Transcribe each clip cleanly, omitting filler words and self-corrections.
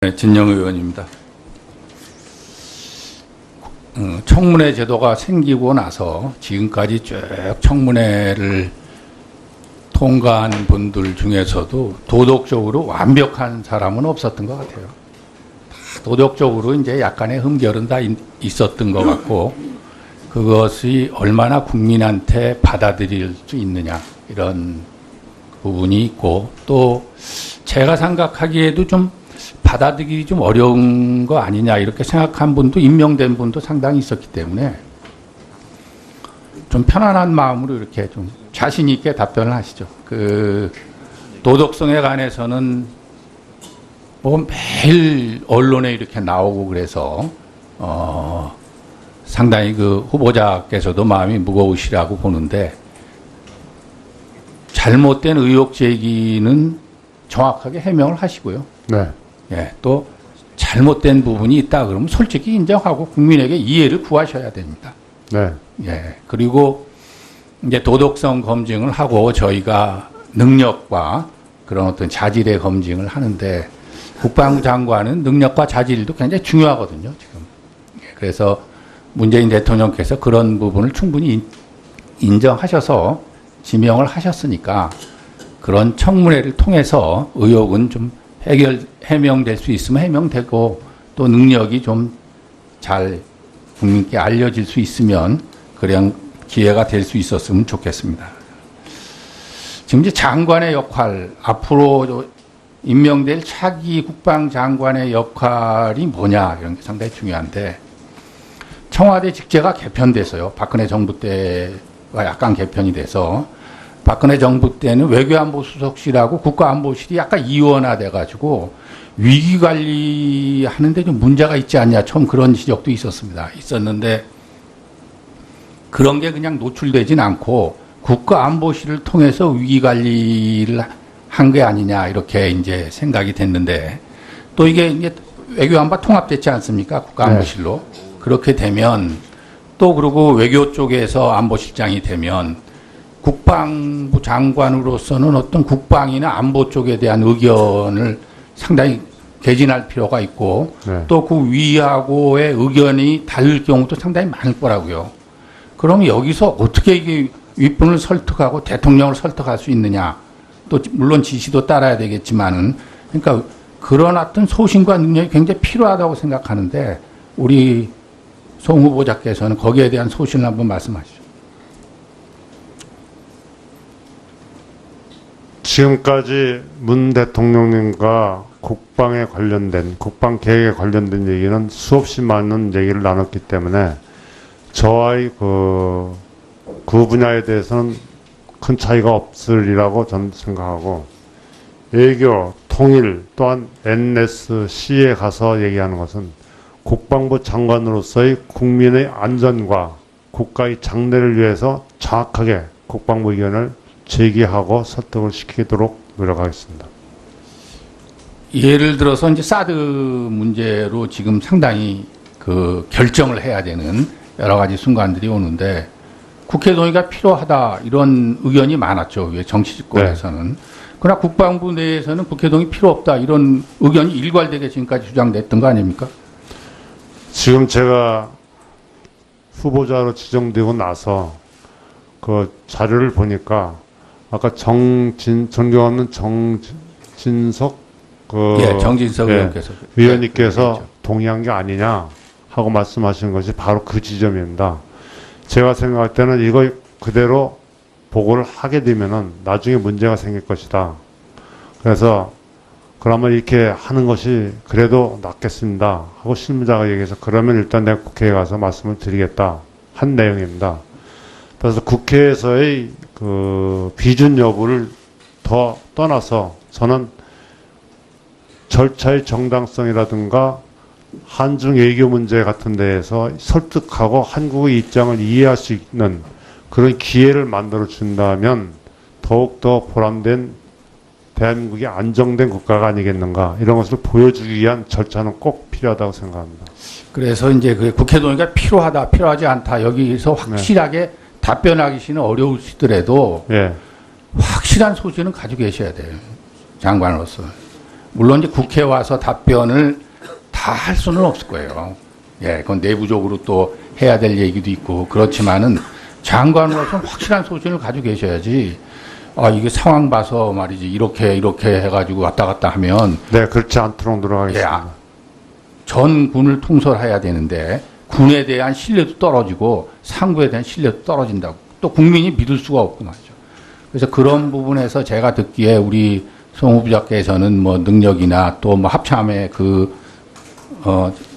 네, 진영 의원입니다. 청문회 제도가 생기고 나서 지금까지 쭉 청문회를 통과한 분들 중에서도 도덕적으로 완벽한 사람은 없었던 것 같아요. 도덕적으로 이제 약간의 흠결은 다 있었던 것 같고, 그것이 얼마나 국민한테 받아들일 수 있느냐, 이런 부분이 있고, 또 제가 생각하기에도 좀 받아들이기 좀 어려운 거 아니냐 이렇게 생각한 분도 임명된 분도 상당히 있었기 때문에 좀 편안한 마음으로 이렇게 좀 자신 있게 답변을 하시죠. 그 도덕성에 관해서는 뭐 매일 언론에 이렇게 나오고 그래서 상당히 그 후보자께서도 마음이 무거우시라고 보는데, 잘못된 의혹 제기는 정확하게 해명을 하시고요. 네. 예, 또 잘못된 부분이 있다 그러면 솔직히 인정하고 국민에게 이해를 구하셔야 됩니다. 네. 예, 그리고 이제 도덕성 검증을 하고 저희가 능력과 그런 어떤 자질의 검증을 하는데, 국방부 장관은 능력과 자질도 굉장히 중요하거든요, 지금. 예, 그래서 문재인 대통령께서 그런 부분을 충분히 인정하셔서 지명을 하셨으니까 그런 청문회를 통해서 의혹은 좀 해명될 수 있으면 해명되고, 또 능력이 좀 잘 국민께 알려질 수 있으면 그냥 기회가 될 수 있었으면 좋겠습니다. 지금 이제 장관의 역할, 앞으로 임명될 차기 국방장관의 역할이 뭐냐, 이런 게 상당히 중요한데, 청와대 직제가 개편돼서요. 박근혜 정부 때와 약간 개편이 돼서, 박근혜 정부 때는 외교안보 수석실하고 국가안보실이 약간 이원화돼가지고 위기관리 하는데 좀 문제가 있지 않냐, 처음 그런 지적도 있었는데, 그런 게 그냥 노출되진 않고 국가안보실을 통해서 위기관리를 한 게 아니냐, 이렇게 이제 생각이 됐는데, 또 이게 이제 외교안보 통합됐지 않습니까? 국가안보실로. 네. 그렇게 되면 또 그리고 외교 쪽에서 안보실장이 되면 국방부 장관으로서는 어떤 국방이나 안보 쪽에 대한 의견을 상당히 개진할 필요가 있고, 네. 또 그 위하고의 의견이 다를 경우도 상당히 많을 거라고요. 그럼 여기서 어떻게 이게 윗분을 설득하고 대통령을 설득할 수 있느냐, 또 물론 지시도 따라야 되겠지만은, 그러니까 그런 어떤 소신과 능력이 굉장히 필요하다고 생각하는데, 우리 송 후보자께서는 거기에 대한 소신을 한번 말씀하시죠. 지금까지 문 대통령님과 국방에 관련된, 국방 계획에 관련된 얘기는 수없이 많은 얘기를 나눴기 때문에 저와의 그 분야에 대해서는 큰 차이가 없으리라고 저는 생각하고, 외교, 통일, 또한 NSC에 가서 얘기하는 것은 국방부 장관으로서의 국민의 안전과 국가의 장래를 위해서 정확하게 국방부 의견을 제기하고 설득을 시키도록 노력하겠습니다. 예를 들어서 이제 사드 문제로 지금 상당히 그 결정을 해야 되는 여러 가지 순간들이 오는데, 국회 동의가 필요하다 이런 의견이 많았죠. 왜 정치권에서는. 네. 그러나 국방부 내에서는 국회 동의 필요 없다 이런 의견이 일괄되게 지금까지 주장됐던 거 아닙니까? 지금 제가 후보자로 지정되고 나서 그 자료를 보니까 아까 존경하는 정진석 정진석 의원께서 위원님께서 동의한 게 아니냐 하고 말씀하신 것이 바로 그 지점입니다. 제가 생각할 때는 이거 그대로 보고를 하게 되면은 나중에 문제가 생길 것이다. 그래서 그러면 이렇게 하는 것이 그래도 낫겠습니다 하고 실무자가 얘기해서, 그러면 일단 내가 국회에 가서 말씀을 드리겠다 한 내용입니다. 그래서 국회에서의 그 비준 여부를 더 떠나서 저는 절차의 정당성이라든가 한중 외교 문제 같은 데에서 설득하고 한국의 입장을 이해할 수 있는 그런 기회를 만들어 준다면 더욱더 보람된 대한민국이 안정된 국가가 아니겠는가, 이런 것을 보여주기 위한 절차는 꼭 필요하다고 생각합니다. 그래서 이제 그 국회 동의가 필요하다, 필요하지 않다, 여기서 확실하게 네. 답변하기는 어려우시더라도 네. 확실한 소신은 가지고 계셔야 돼요, 장관으로서. 물론 이제 국회에 와서 답변을 다 할 수는 없을 거예요. 예, 그건 내부적으로 또 해야 될 얘기도 있고 그렇지만은 장관으로서는 확실한 소신을 가지고 계셔야지. 아, 이게 상황 봐서 말이지 이렇게 해가지고 왔다 갔다 하면 네, 그렇지 않도록 예, 노력하겠습니다. 전 군을 통솔해야 되는데 군에 대한 신뢰도 떨어지고 상부에 대한 신뢰도 떨어진다고 또 국민이 믿을 수가 없고 말이죠. 그래서 그런 부분에서 제가 듣기에 우리 송 후보자께서는 뭐 능력이나 또 뭐 합참의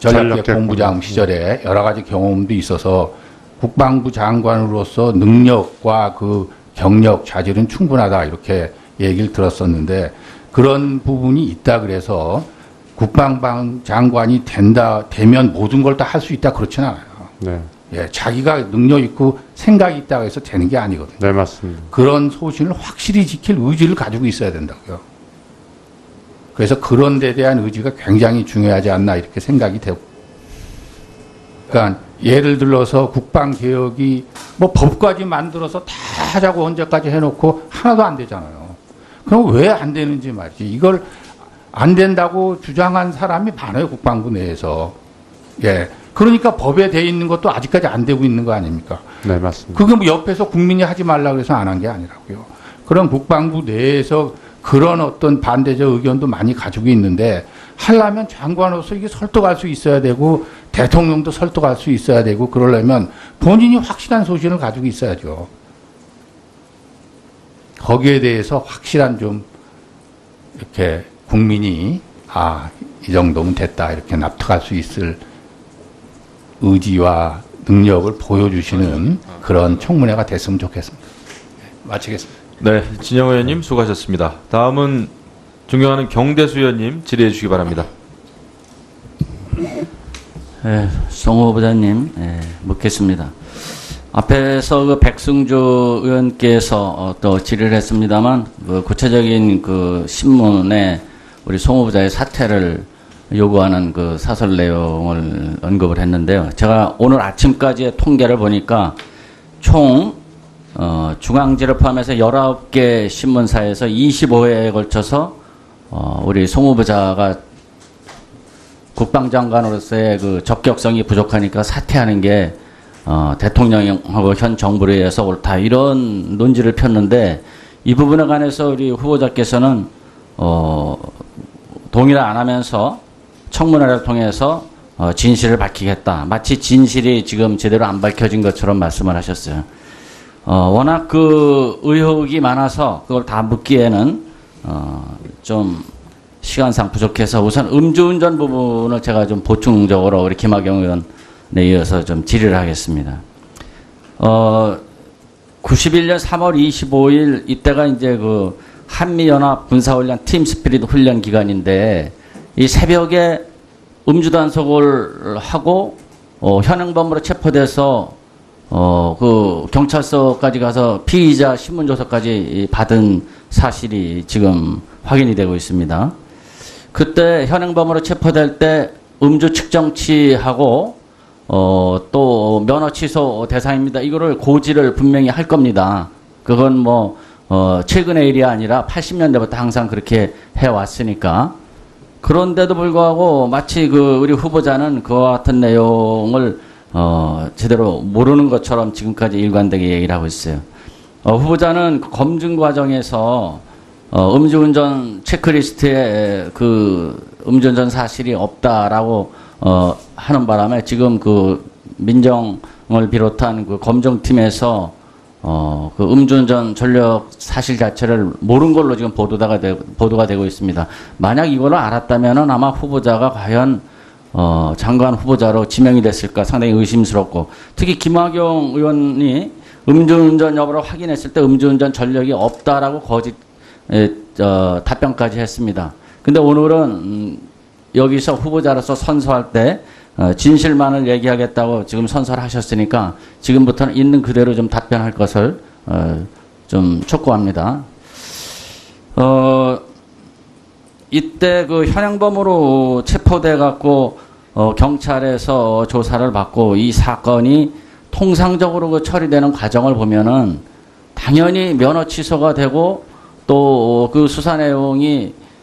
전략계 본부장 시절에 여러 가지 경험도 있어서 국방부 장관으로서 능력과 그 경력, 자질은 충분하다 이렇게 얘기를 들었었는데 그런 부분이 있다 그래서 국방부 장관이 되면 모든 걸 다 할 수 있다 그렇지는 않아요. 네, 예, 자기가 능력 있고 생각이 있다고 해서 되는 게 아니거든요. 네, 맞습니다. 그런 소신을 확실히 지킬 의지를 가지고 있어야 된다고요. 그래서 그런 데 대한 의지가 굉장히 중요하지 않나 이렇게 생각이 되고. 그러니까 예를 들어서 국방개혁이 뭐 법까지 만들어서 다 하자고 언제까지 해놓고 하나도 안 되잖아요. 그럼 왜 안 되는지 말이지. 이걸 안 된다고 주장한 사람이 많아요. 국방부 내에서. 예. 그러니까 법에 돼 있는 것도 아직까지 안 되고 있는 거 아닙니까? 네, 맞습니다. 그게 뭐 옆에서 국민이 하지 말라고 해서 안 한 게 아니라고요. 그런 국방부 내에서 그런 어떤 반대적 의견도 많이 가지고 있는데 하려면 장관으로서 이게 설득할 수 있어야 되고 대통령도 설득할 수 있어야 되고 그러려면 본인이 확실한 소신을 가지고 있어야죠. 거기에 대해서 확실한 좀 이렇게 국민이 이 정도면 됐다 이렇게 납득할 수 있을 의지와 능력을 보여주시는 그런 청문회가 됐으면 좋겠습니다. 마치겠습니다. 네, 진영 의원님 수고하셨습니다. 다음은 존경하는 경대수 의원님 질의해 주시기 바랍니다. 송 후보자님, 묻겠습니다. 앞에서 그 백승주 의원께서 또 질의를 했습니다만, 그 구체적인 그 신문에 우리 송 후보자의 사퇴를 요구하는 그 사설 내용을 언급을 했는데요. 제가 오늘 아침까지의 통계를 보니까 총 중앙지를 포함해서 19개 신문사에서 25회에 걸쳐서 우리 송 후보자가 국방장관으로서의 그 적격성이 부족하니까 사퇴하는 게 대통령하고 현 정부에 의해서 옳다 이런 논지를 폈는데 이 부분에 관해서 우리 후보자께서는 동의를 안 하면서 청문회를 통해서 진실을 밝히겠다. 마치 진실이 지금 제대로 안 밝혀진 것처럼 말씀을 하셨어요. 워낙 그 의혹이 많아서 그걸 다 묻기에는 좀 시간상 부족해서 우선 음주운전 부분을 제가 좀 보충적으로 우리 김학영 의원에 이어서 좀 질의를 하겠습니다. 91년 3월 25일 이때가 이제 그 한미연합 군사훈련 팀 스피릿 훈련 기간인데 이 새벽에 음주 단속을 하고 현행범으로 체포돼서 그 경찰서까지 가서 피의자 신문조서까지 받은 사실이 지금 확인이 되고 있습니다. 그때 현행범으로 체포될 때 음주 측정치하고 또 면허 취소 대상입니다. 이거를 고지를 분명히 할 겁니다. 그건 뭐 최근의 일이 아니라 80년대부터 항상 그렇게 해왔으니까. 그런데도 불구하고 마치 그 우리 후보자는 그와 같은 내용을 제대로 모르는 것처럼 지금까지 일관되게 얘기를 하고 있어요. 후보자는 검증 과정에서 음주운전 체크리스트에 그 음주운전 사실이 없다라고 하는 바람에 지금 그 민정을 비롯한 그 검증팀에서 그 음주운전 전력 사실 자체를 모른 걸로 지금 보도가 되고 있습니다. 만약 이걸 알았다면은 아마 후보자가 과연 장관 후보자로 지명이 됐을까 상당히 의심스럽고 특히 김학용 의원이 음주운전 여부를 확인했을 때 음주운전 전력이 없다라고 거짓 답변까지 했습니다. 근데 오늘은 여기서 후보자로서 선서할 때 진실만을 얘기하겠다고 지금 선서를 하셨으니까 지금부터는 있는 그대로 좀 답변할 것을 좀 촉구합니다. 이때 그 현행범으로 체포돼 갖고 경찰에서 조사를 받고 이 사건이 통상적으로 그 처리되는 과정을 보면은 당연히 면허 취소가 되고 또 그 수사 내용이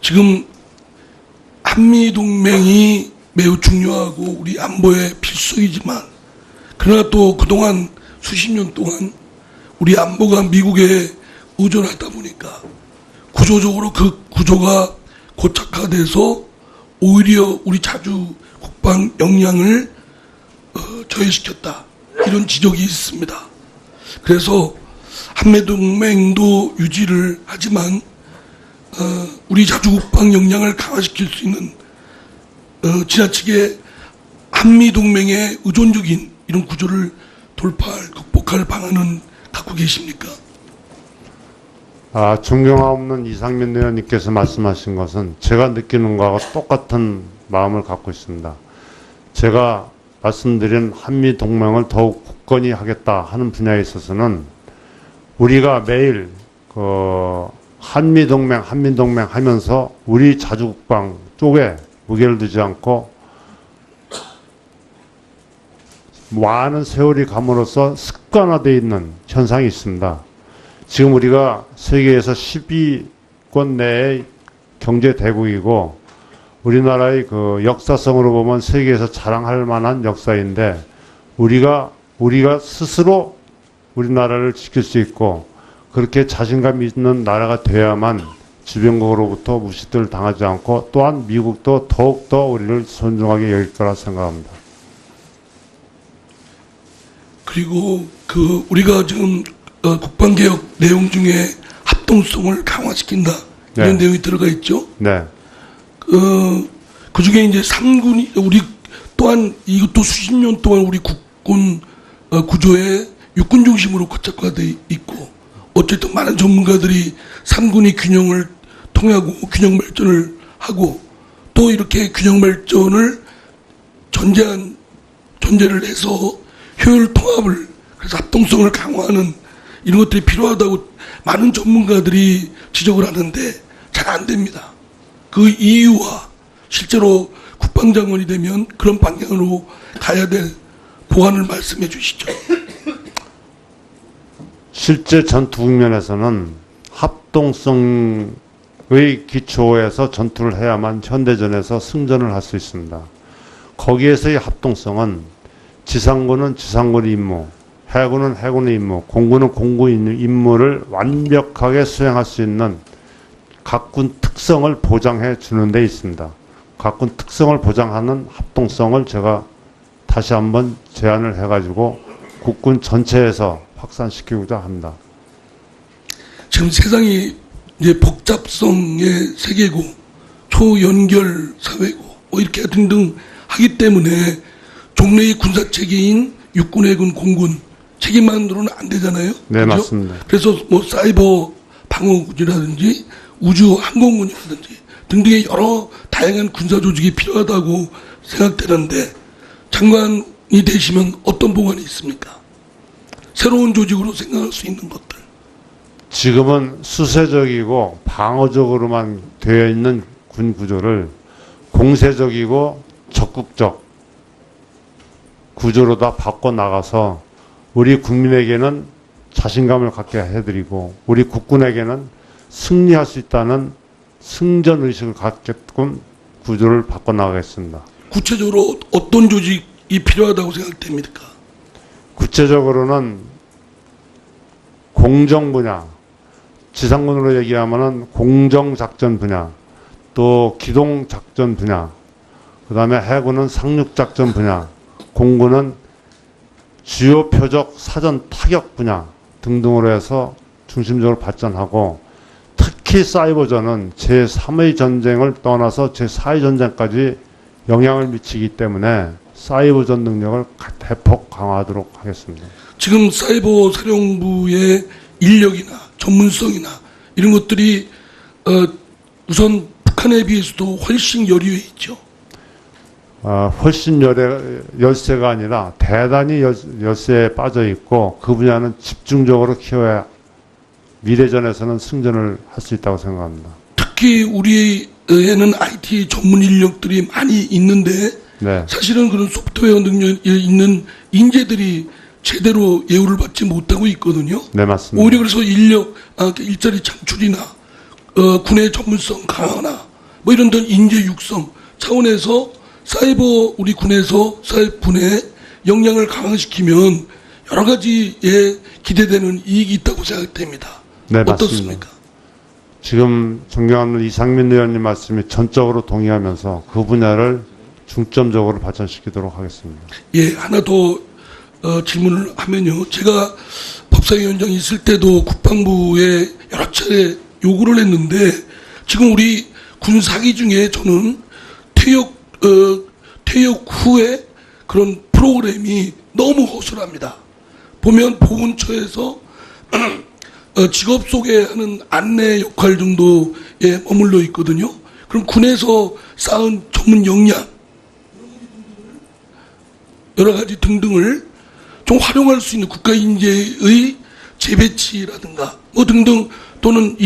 지금 한미동맹이 매우 중요하고 우리 안보의 필수이지만, 그러나 또 그동안 수십 년 동안 우리 안보가 미국에 의존하다 보니까 구조적으로 그 구조가 고착화돼서 오히려 우리 자주 국방 역량을 저해시켰다, 이런 지적이 있습니다. 그래서 한미동맹도 유지를 하지만 우리 자주 국방 역량을 강화시킬 수 있는 지나치게 한미동맹의 의존적인 이런 구조를 돌파할, 극복할 방안은 갖고 계십니까? 존경하 없는 이상민 의원님께서 말씀하신 것은 제가 느끼는 거하고 똑같은 마음을 갖고 있습니다. 제가 말씀드린 한미동맹을 더욱 굳건히 하겠다 하는 분야에 있어서는 우리가 매일 한미동맹 하면서 우리 자주국방 쪽에 무게를 두지 않고 많은 세월이 감으로써 습관화되어 있는 현상이 있습니다. 지금 우리가 세계에서 10위권 내의 경제 대국이고 우리나라의 그 역사성으로 보면 세계에서 자랑할 만한 역사인데 우리가 스스로 우리나라를 지킬 수 있고 그렇게 자신감 있는 나라가 돼야만 주변국으로부터 무시를 당하지 않고 또한 미국도 더욱더 우리를 존중하게 여길 거라 생각합니다. 그리고 우리가 지금 국방개혁 내용 중에 합동성을 강화시킨다, 이런 네. 내용이 들어가 있죠. 네. 그 중에 이제 3군이, 우리 또한 이것도 수십 년 동안 우리 국군 구조에 육군 중심으로 고착화되어 있고, 어쨌든 많은 전문가들이 3군이 균형을 통하고 균형 발전을 하고, 또 이렇게 균형 발전을 전제를 해서 효율 통합을, 그래서 합동성을 강화하는 이런 것들이 필요하다고 많은 전문가들이 지적을 하는데 잘 안 됩니다. 그 이유와 실제로 국방장관이 되면 그런 방향으로 가야 될 보완을 말씀해 주시죠. 실제 전투 국면에서는 합동성의 기초에서 전투를 해야만 현대전에서 승전을 할 수 있습니다. 거기에서의 합동성은 지상군은 지상군의 임무, 해군은 해군의 임무, 공군은 공군의 임무를 완벽하게 수행할 수 있는 각군 특성을 보장해 주는 데 있습니다. 각군 특성을 보장하는 합동성을 제가 다시 한번 제안을 해가지고 국군 전체에서 확산시키고자 합니다. 지금 세상이 이제 복잡성의 세계고 초연결 사회고 뭐 이렇게 등등 하기 때문에 종래의 군사 체계인 육군, 해군, 공군 체계만으로는 안 되잖아요. 네, 그죠? 맞습니다. 그래서 뭐 사이버 방어군이라든지 우주 항공군이라든지 등등의 여러 다양한 군사 조직이 필요하다고 생각되는데, 장관이 되시면 어떤 보관이 있습니까? 새로운 조직으로 생각할 수 있는 것들. 지금은 수세적이고 방어적으로만 되어 있는 군 구조를 공세적이고 적극적 구조로 다 바꿔나가서 우리 국민에게는 자신감을 갖게 해드리고 우리 국군에게는 승리할 수 있다는 승전의식을 갖게끔 구조를 바꿔나가겠습니다. 구체적으로 어떤 조직이 필요하다고 생각됩니까? 구체적으로는 공정 분야, 지상군으로 얘기하면은 공정작전 분야, 또 기동작전 분야, 그 다음에 해군은 상륙작전 분야, 공군은 주요 표적 사전 타격 분야 등등으로 해서 중심적으로 발전하고, 특히 사이버전은 제3의 전쟁을 떠나서 제4의 전쟁까지 영향을 미치기 때문에 사이버전 능력을 대폭 강화하도록 하겠습니다. 지금 사이버 사령부의 인력이나 전문성이나 이런 것들이 우선 북한에 비해서도 훨씬 여류해 있죠. 훨씬 열세가 아니라 대단히 열세에 빠져 있고 그 분야는 집중적으로 키워야 미래전에서는 승전을 할 수 있다고 생각합니다. 특히 우리에는 IT 전문 인력들이 많이 있는데 네. 사실은 그런 소프트웨어 능력이 있는 인재들이 제대로 예우를 받지 못하고 있거든요. 네, 맞습니다. 오히려 그래서 일자리 창출이나 군의 전문성 강화나 뭐 이런 데 인재 육성 차원에서 사이버 우리 군에서 군의 역량을 강화시키면 여러 가지에 기대되는 이익이 있다고 생각됩니다. 네, 어떻습니까? 지금 존경하는 이상민 의원님 말씀에 전적으로 동의하면서 그 분야를 중점적으로 발전시키도록 하겠습니다. 예, 하나 더 질문을 하면요. 제가 법사위원장 있을 때도 국방부에 여러 차례 요구를 했는데 지금 우리 군 사기 중에 저는 퇴역 후에 그런 프로그램이 너무 허술합니다. 보면 보훈처에서 직업 소개하는 안내 역할 정도에 머물러 있거든요. 그럼 군에서 쌓은 전문 역량 여러 가지 등등을 좀 활용할 수 있는 국가 인재의 재배치라든가 뭐 등등 또는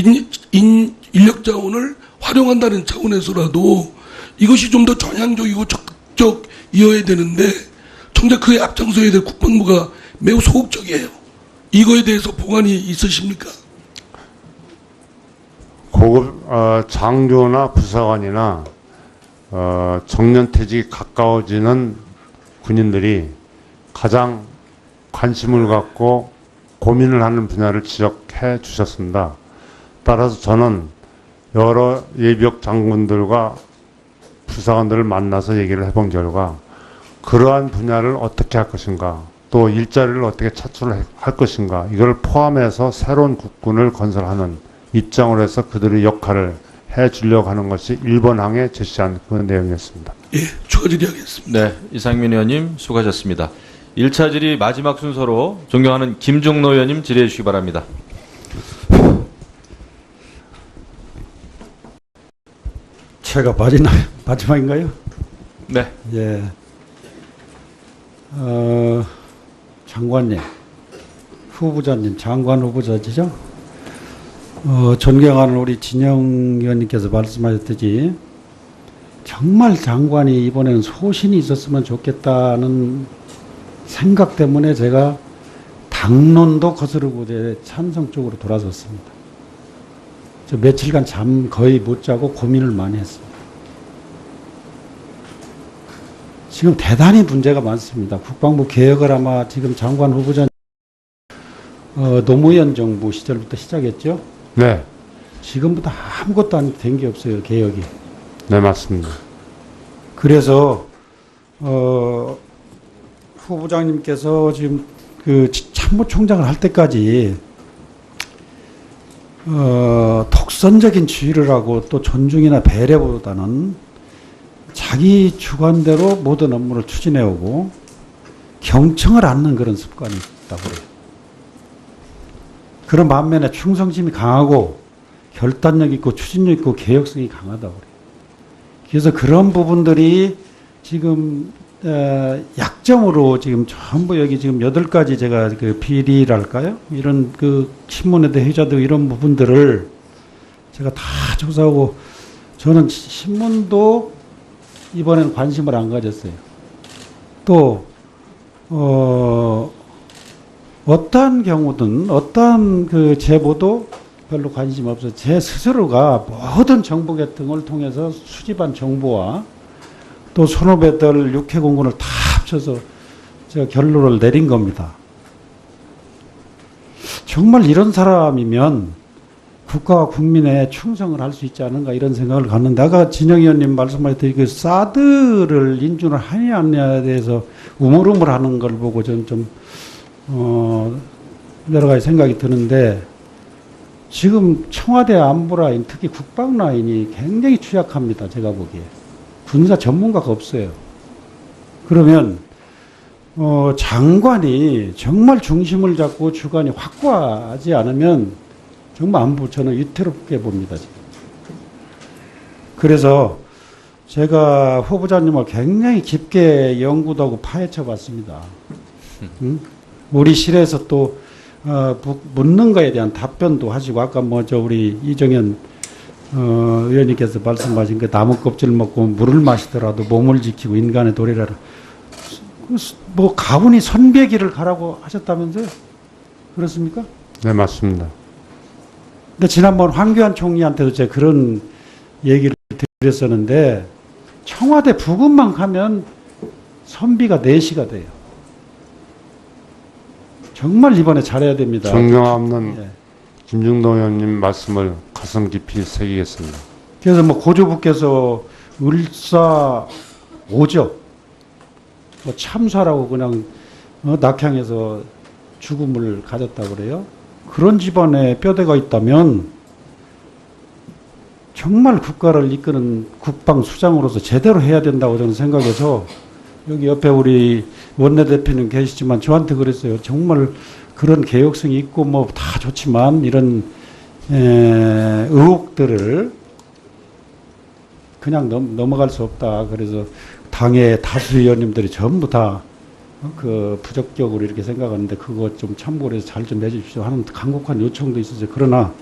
인력 자원을 활용한다는 차원에서라도 이것이 좀 더 전향적이고 적극적이어야 되는데 정작 그에 앞장서야 될 국방부가 매우 소극적이에요. 이거에 대해서 보관이 있으십니까? 고급 장교나 부사관이나 정년퇴직이 가까워지는 군인들이 가장 관심을 갖고 고민을 하는 분야를 지적해 주셨습니다. 따라서 저는 여러 예비역 장군들과 부사관들을 만나서 얘기를 해본 결과 그러한 분야를 어떻게 할 것인가, 또 일자리를 어떻게 차출할 것인가, 이걸 포함해서 새로운 국군을 건설하는 입장으로 해서 그들의 역할을 해주려고 하는 것이 1번항에 제시한 그 내용이었습니다. 예, 추가 질의하겠습니다. 네, 이상민 의원님 수고하셨습니다. 1차 질의 마지막 순서로 존경하는 김종노 의원님 질의해 주시기 바랍니다. 제가 마지막인가요? 네. 예. 장관님, 후보자님, 장관 후보자시죠? 존경하는 우리 진영 의원님께서 말씀하셨듯이 정말 장관이 이번에는 소신이 있었으면 좋겠다는 생각 때문에 제가 당론도 거스르고 찬성 쪽으로 돌아섰습니다. 저 며칠간 잠 거의 못 자고 고민을 많이 했습니다. 지금 대단히 문제가 많습니다. 국방부 개혁을 아마 지금 장관 후보자 노무현 정부 시절부터 시작했죠. 네, 지금부터 아무것도 안 된 게 없어요, 개혁이. 네, 맞습니다. 그래서 후보장님께서 지금 그 참모총장을 할 때까지 독선적인 지휘를 하고 또 존중이나 배려보다는 자기 주관대로 모든 업무를 추진해오고 경청을 않는 그런 습관이 있다고 그래요. 그런 반면에 충성심이 강하고 결단력 있고 추진력 있고 개혁성이 강하다고 그래요. 그래서 그런 부분들이 지금 약점으로 지금 전부 여기 지금 8가지 제가 그 비리랄까요? 이런 그 신문에도 회자되고 이런 부분들을 제가 다 조사하고 저는 신문도 이번에는 관심을 안 가졌어요. 또 어떠한 경우든 어떠한 그 제보도 별로 관심 없어요. 제 스스로가 모든 정보 계통을 통해서 수집한 정보와 또 선후배들 육해 공군을 다 합쳐서 제가 결론을 내린 겁니다. 정말 이런 사람이면 국가와 국민의 충성을 할 수 있지 않은가 이런 생각을 갖는데 아까 진영 의원님 말씀하셨듯이 그 사드를 인준을 하냐 안 하냐에 대해서 우물우물하는 걸 보고 저는 좀 여러 가지 생각이 드는데 지금 청와대 안보 라인 특히 국방 라인이 굉장히 취약합니다. 제가 보기에. 군사 전문가가 없어요. 그러면 장관이 정말 중심을 잡고 주관이 확고하지 않으면 정말 안보 저는 위태롭게 봅니다. 지금. 그래서 제가 후보자님을 굉장히 깊게 연구도 하고 파헤쳐 봤습니다. 우리 실에서 또 묻는 거에 대한 답변도 하시고 아까 우리 이정현 의원님께서 말씀하신 그 나무 껍질 먹고 물을 마시더라도 몸을 지키고 인간의 도리라라. 뭐 가훈이 선배기를 가라고 하셨다면서요? 그렇습니까? 네, 맞습니다. 근데 지난번 황교안 총리한테도 제가 그런 얘기를 드렸었는데 청와대 부근만 가면 선비가 4시가 돼요. 정말 이번에 잘해야 됩니다. 존경 없는 예. 김중동 의원님 말씀을 가슴 깊이 새기겠습니다. 그래서 뭐 고조부께서 을사 오적 뭐 참사라고 그냥 낙향해서 죽음을 가졌다고 그래요. 그런 집안에 뼈대가 있다면 정말 국가를 이끄는 국방수장으로서 제대로 해야 된다고 저는 생각해서 여기 옆에 우리 원내대표님 계시지만 저한테 그랬어요. 정말 그런 개혁성이 있고 뭐 다 좋지만 이런 의혹들을 그냥 넘어갈 수 없다. 그래서 당의 다수 의원님들이 전부 다 그 부적격으로 이렇게 생각하는데 그거 좀 참고를 해서 잘 좀 해주십시오 하는 간곡한 요청도 있었어요. 그러나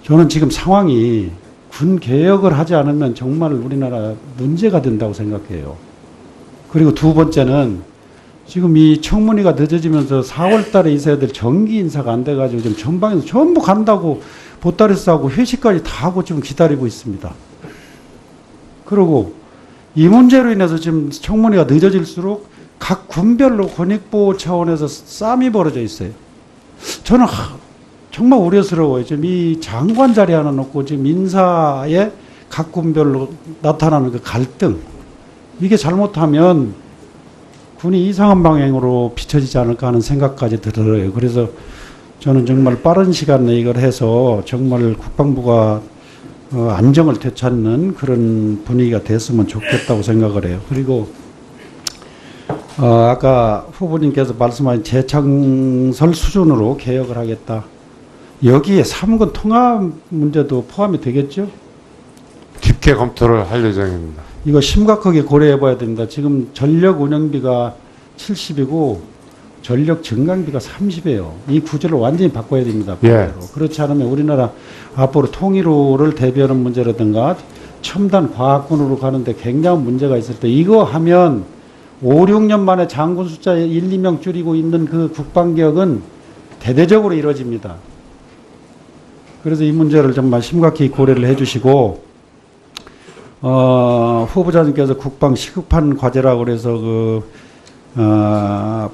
저는 지금 상황이 군 개혁을 하지 않으면 정말 우리나라 문제가 된다고 생각해요. 그리고 두 번째는 지금 이 청문회가 늦어지면서 4월 달에 있어야 될 정기 인사가 안 돼가지고 지금 전방에서 전부 간다고 보따리 싸고 회식까지 다 하고 지금 기다리고 있습니다. 그리고 이 문제로 인해서 지금 청문회가 늦어질수록 각 군별로 권익보호 차원에서 싸움이 벌어져 있어요. 저는 정말 우려스러워요. 지금 이 장관 자리 하나 놓고 지금 인사에 각 군별로 나타나는 그 갈등. 이게 잘못하면 군이 이상한 방향으로 비춰지지 않을까 하는 생각까지 들어요. 그래서 저는 정말 빠른 시간 내에 이걸 해서 정말 국방부가 안정을 되찾는 그런 분위기가 됐으면 좋겠다고 생각을 해요. 그리고 아까 후보님께서 말씀하신 재창설 수준으로 개혁을 하겠다. 여기에 사무권 통합 문제도 포함이 되겠죠? 깊게 검토를 할 예정입니다. 이거 심각하게 고려해 봐야 됩니다. 지금 전력 운영비가 70이고 전력 증강비가 30이에요. 이 구조를 완전히 바꿔야 됩니다. 예. 그렇지 않으면 우리나라 앞으로 통일호를 대비하는 문제라든가 첨단 과학군으로 가는데 굉장한 문제가 있을 때 이거 하면 5, 6년 만에 장군 숫자 1, 2명 줄이고 있는 그 국방개혁은 대대적으로 이루어집니다. 그래서 이 문제를 정말 심각히 고려를 해 주시고 후보자님께서 국방 시급한 과제라고 그래서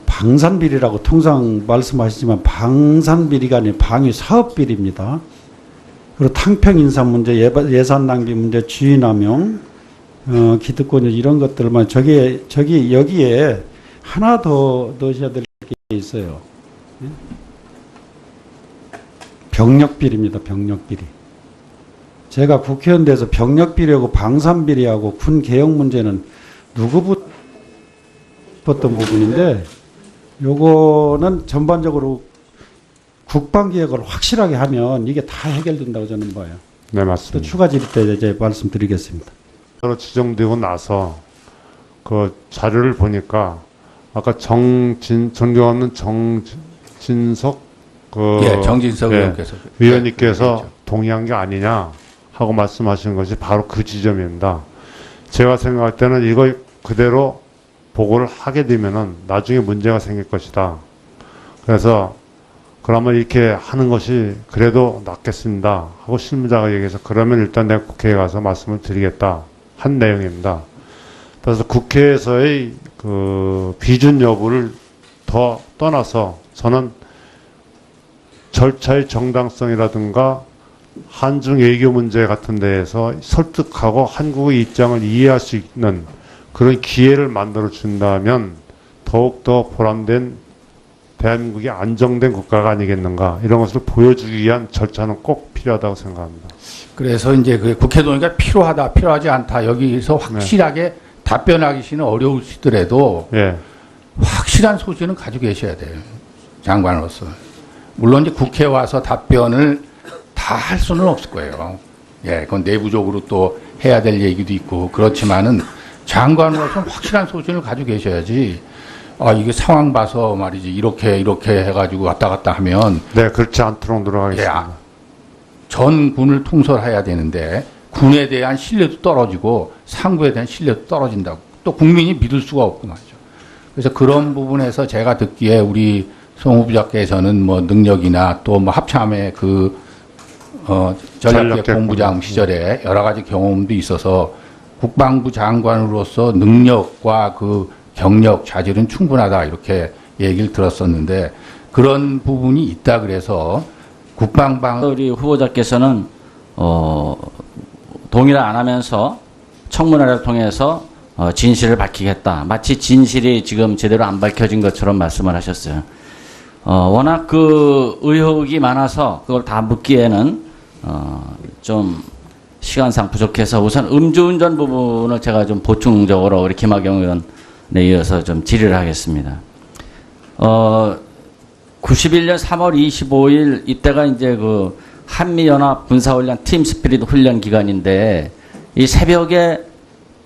방산비리라고 통상 말씀하시지만 방산비리가 아니라 방위 사업비리입니다. 그리고 탕평 인사 문제, 예산 낭비 문제, 주의남용, 기득권 이런 것들만 저기 여기에 하나 더 넣으셔야 될 게 있어요. 병력비리입니다. 병력비리. 제가 국회의원 돼서 병력비리하고 방산비리하고 군 개혁 문제는 누구 붙었던 부분인데 요거는 전반적으로 국방개혁을 확실하게 하면 이게 다 해결된다고 저는 봐요. 네, 또 맞습니다. 추가 질의 때 이제 말씀드리겠습니다. 로 지정되고 나서 그 자료를 보니까 아까 존경하는 정진석 정진석 의원께서 위원님께서 동의한 게 아니냐 하고 말씀하신 것이 바로 그 지점입니다. 제가 생각할 때는 이거 그대로 보고를 하게 되면은 나중에 문제가 생길 것이다. 그래서 그러면 이렇게 하는 것이 그래도 낫겠습니다 하고 실무자가 얘기해서 그러면 일단 내가 국회에 가서 말씀을 드리겠다 한 내용입니다. 그래서 국회에서의 그 비준 여부를 더 떠나서 저는 절차의 정당성이라든가 한중 외교 문제 같은 데에서 설득하고 한국의 입장을 이해할 수 있는 그런 기회를 만들어 준다면 더욱더 보람된 대한민국이 안정된 국가가 아니겠는가 이런 것을 보여주기 위한 절차는 꼭 필요하다고 생각합니다. 그래서 이제 그 국회 동의가 필요하다, 필요하지 않다 여기서 확실하게 답변하기는 어려우시더라도 예, 확실한 소신은 가지고 계셔야 돼요. 장관으로서. 물론 이제 국회 와서 답변을 다 할 수는 없을 거예요. 예, 그건 내부적으로 또 해야 될 얘기도 있고 그렇지만은 장관으로서는 확실한 소신을 가지고 계셔야지. 이게 상황 봐서 말이지 이렇게 해가지고 왔다 갔다 하면 네, 그렇지 않도록 노력하겠습니다. 전 군을 통솔해야 되는데 군에 대한 신뢰도 떨어지고 상부에 대한 신뢰도 떨어진다고 또 국민이 믿을 수가 없고 말이죠. 그래서 그런 부분에서 제가 듣기에 우리 송 후보자께서는 뭐 능력이나 또 뭐 합참의 그 전략계 전략계 본부장 시절에 여러 가지 경험도 있어서 국방부 장관으로서 능력과 그 경력, 자질은 충분하다 이렇게 얘기를 들었었는데 그런 부분이 있다 그래서 국방방 우리 후보자께서는 동의를 안 하면서 청문회를 통해서 진실을 밝히겠다. 마치 진실이 지금 제대로 안 밝혀진 것처럼 말씀을 하셨어요. 워낙 그 의혹이 많아서 그걸 다 묻기에는 좀 시간상 부족해서 우선 음주운전 부분을 제가 좀 보충적으로 우리 김학영 의원에 이어서 좀 질의를 하겠습니다. 91년 3월 25일 이때가 이제 그 한미연합 군사훈련 팀 스피릿 훈련 기간인데 이 새벽에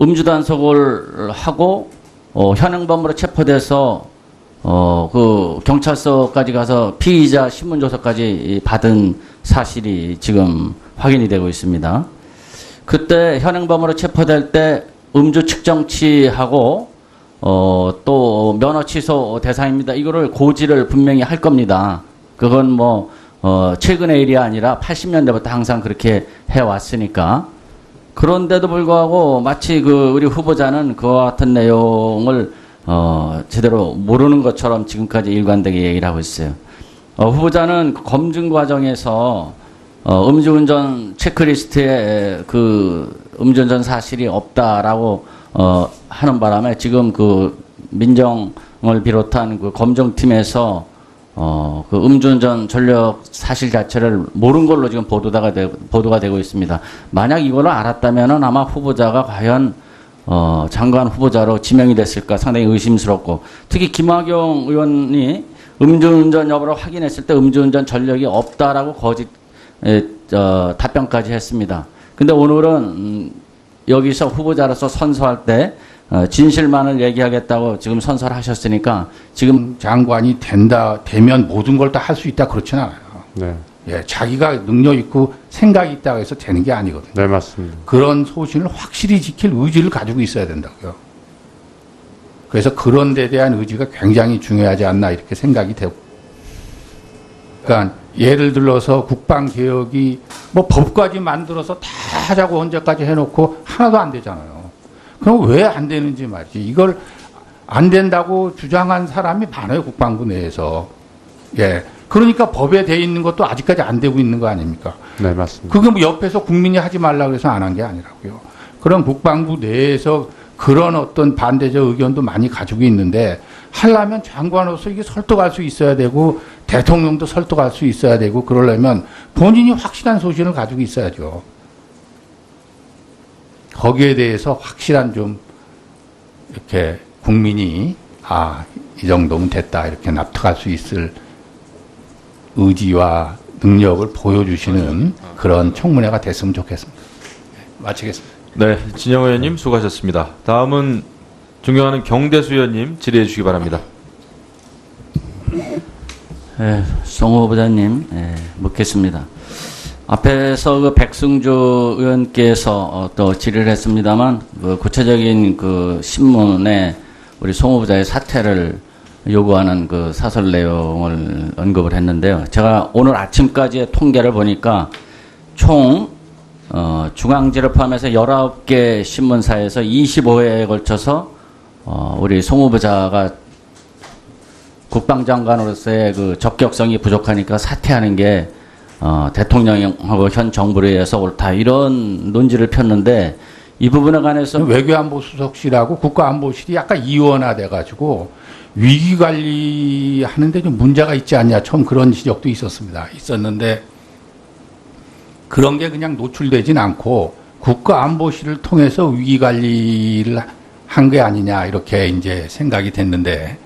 음주 단속을 하고 현행범으로 체포돼서 그 경찰서까지 가서 피의자 신문조서까지 받은 사실이 지금 확인이 되고 있습니다. 그때 현행범으로 체포될 때 음주 측정치하고 또 면허 취소 대상입니다. 이거를 고지를 분명히 할 겁니다. 그건 뭐 최근의 일이 아니라 80년대부터 항상 그렇게 해왔으니까. 그런데도 불구하고 마치 그 우리 후보자는 그와 같은 내용을 제대로 모르는 것처럼 지금까지 일관되게 얘기를 하고 있어요. 후보자는 검증 과정에서 음주운전 체크리스트에 그 음주운전 사실이 없다라고 하는 바람에 지금 그 민정을 비롯한 그 검증팀에서 그 음주운전 전력 사실 자체를 모른 걸로 지금 보도가 되고 있습니다. 만약 이걸 알았다면은 아마 후보자가 과연 장관 후보자로 지명이 됐을까 상당히 의심스럽고 특히 김학용 의원이 음주운전 여부를 확인했을 때 음주운전 전력이 없다라고 거짓 답변까지 했습니다. 근데 오늘은 여기서 후보자로서 선서할 때 진실만을 얘기하겠다고 지금 선서를 하셨으니까 지금 장관이 되면 모든 걸 다 할 수 있다 그렇지는 않아요. 네. 예, 자기가 능력 있고 생각이 있다고 해서 되는 게 아니거든요. 네, 맞습니다. 그런 소신을 확실히 지킬 의지를 가지고 있어야 된다고요. 그래서 그런 데 대한 의지가 굉장히 중요하지 않나 이렇게 생각이 되고. 그러니까 예를 들어서 국방개혁이 뭐 법까지 만들어서 다 하자고 언제까지 해놓고 하나도 안 되잖아요. 그럼 왜 안 되는지 말이지. 이걸 안 된다고 주장한 사람이 많아요. 국방부 내에서. 예. 그러니까 법에 돼 있는 것도 아직까지 안 되고 있는 거 아닙니까? 네, 맞습니다. 그게 뭐 옆에서 국민이 하지 말라고 해서 안 한 게 아니라고요. 그런 국방부 내에서 그런 어떤 반대적 의견도 많이 가지고 있는데 하려면 장관으로서 이게 설득할 수 있어야 되고 대통령도 설득할 수 있어야 되고 그러려면 본인이 확실한 소신을 가지고 있어야죠. 거기에 대해서 확실한 좀 이렇게 국민이 이 정도면 됐다 이렇게 납득할 수 있을 의지와 능력을 보여주시는 그런 청문회가 됐으면 좋겠습니다. 마치겠습니다. 네, 진영 의원님 수고하셨습니다. 다음은 존경하는 경대수 의원님 질의해 주시기 바랍니다. 송 후보자님 묻겠습니다. 앞에서 그 백승주 의원께서 또 질의를 했습니다만 그 구체적인 그 신문에 우리 송 후보자의 사퇴를 요구하는 그 사설 내용을 언급을 했는데요. 제가 오늘 아침까지의 통계를 보니까 총 중앙지를 포함해서 19개 신문사에서 25회에 걸쳐서 우리 송 후보자가 국방장관으로서의 그 적격성이 부족하니까 사퇴하는 게 대통령하고 현 정부에 의해서 옳다 이런 논지를 폈는데 이 부분에 관해서 외교안보수석실하고 국가안보실이 약간 이원화돼가지고 위기관리 하는데 좀 문제가 있지 않냐 처음 그런 지적도 있었는데 그런 게 그냥 노출되진 않고 국가안보실을 통해서 위기관리를 한 게 아니냐 이렇게 이제 생각이 됐는데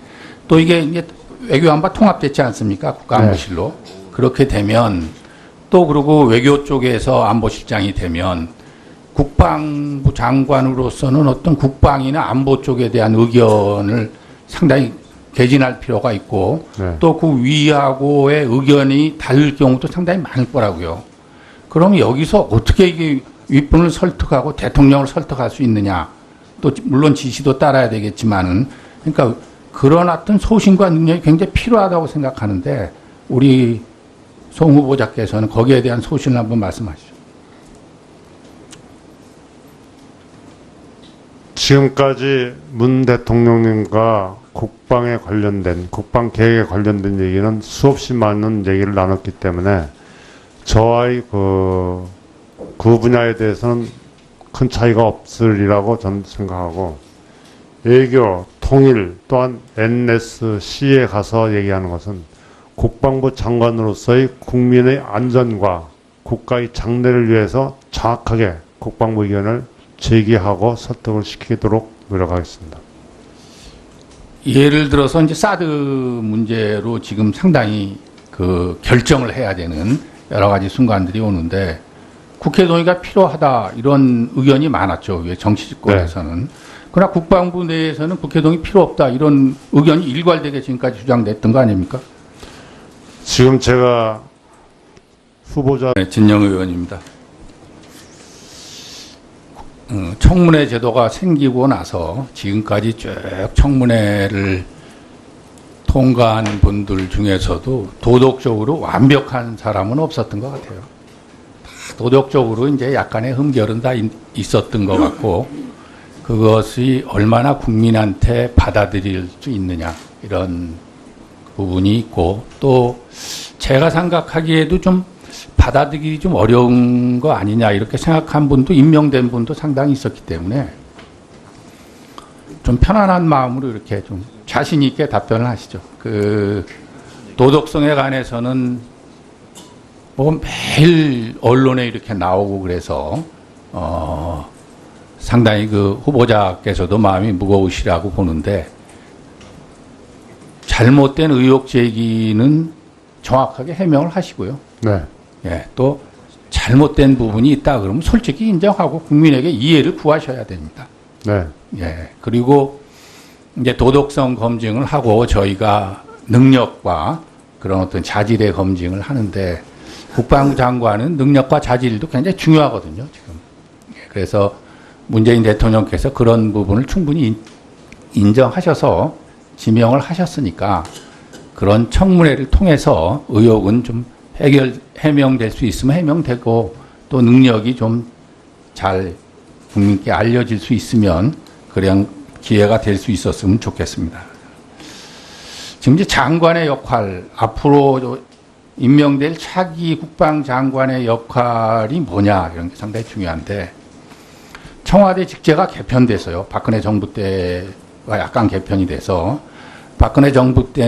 또 이게 이제 외교안보 통합됐지 않습니까? 국가안보실로. 네. 그렇게 되면 또 그리고 외교 쪽에서 안보실장이 되면 국방부 장관으로서는 어떤 국방이나 안보 쪽에 대한 의견을 상당히 개진할 필요가 있고 네. 또 그 위하고의 의견이 다를 경우도 상당히 많을 거라고요. 그럼 여기서 어떻게 이게 윗분을 설득하고 대통령을 설득할 수 있느냐. 또 물론 지시도 따라야 되겠지만은 그러니까 그런 어떤 소신과 능력이 굉장히 필요하다고 생각하는데 우리 송 후보자께서는 거기에 대한 소신을 한번 말씀하시죠. 지금까지 문 대통령님과 국방에 관련된, 국방 계획에 관련된 얘기는 수없이 많은 얘기를 나눴기 때문에 저와의 그 분야에 대해서는 큰 차이가 없으리라고 저는 생각하고, 외교, 통일, 또한 NSC에 가서 얘기하는 것은 국방부 장관으로서의 국민의 안전과 국가의 장래를 위해서 정확하게 국방부 의견을 제기하고 설득을 시키도록 노력하겠습니다. 예를 들어서 이제 사드 문제로 지금 상당히 그 결정을 해야 되는 여러 가지 순간들이 오는데 국회 동의가 필요하다 이런 의견이 많았죠. 왜 정치집권에서는. 그러나 국방부 내에서는 국회 동의 필요 없다 이런 의견이 일괄되게 지금까지 주장됐던 거 아닙니까? 지금 제가 후보자 네, 진영 의원입니다. 청문회 제도가 생기고 나서 지금까지 쭉 청문회를 통과한 분들 중에서도 도덕적으로 완벽한 사람은 없었던 것 같아요. 다 도덕적으로 이제 약간의 흠결은 다 있었던 것 같고 그것이 얼마나 국민한테 받아들일 수 있느냐 이런 부분이 있고 또 제가 생각하기에도 좀 받아들이기 좀 어려운 거 아니냐 이렇게 생각한 분도 임명된 분도 상당히 있었기 때문에 좀 편안한 마음으로 이렇게 좀 자신 있게 답변을 하시죠. 그 도덕성에 관해서는 뭐 매일 언론에 이렇게 나오고 그래서 상당히 그 후보자께서도 마음이 무거우시라고 보는데 잘못된 의혹 제기는 정확하게 해명을 하시고요. 네. 예, 또 잘못된 부분이 있다 그러면 솔직히 인정하고 국민에게 이해를 구하셔야 됩니다. 네. 예, 그리고 이제 도덕성 검증을 하고 저희가 능력과 그런 어떤 자질의 검증을 하는데 국방부 장관은 능력과 자질도 굉장히 중요하거든요, 지금. 예, 그래서 문재인 대통령께서 그런 부분을 충분히 인정하셔서 지명을 하셨으니까 그런 청문회를 통해서 의혹은 좀 해명될 수 있으면 해명되고 또 능력이 좀 잘 국민께 알려질 수 있으면 그냥 기회가 될 수 있었으면 좋겠습니다. 지금 이제 장관의 역할, 앞으로 임명될 차기 국방장관의 역할이 뭐냐 이런 게 상당히 중요한데 청와대 직제가 개편돼서요. 박근혜 정부 때와 약간 개편이 돼서 박근혜 정부 때는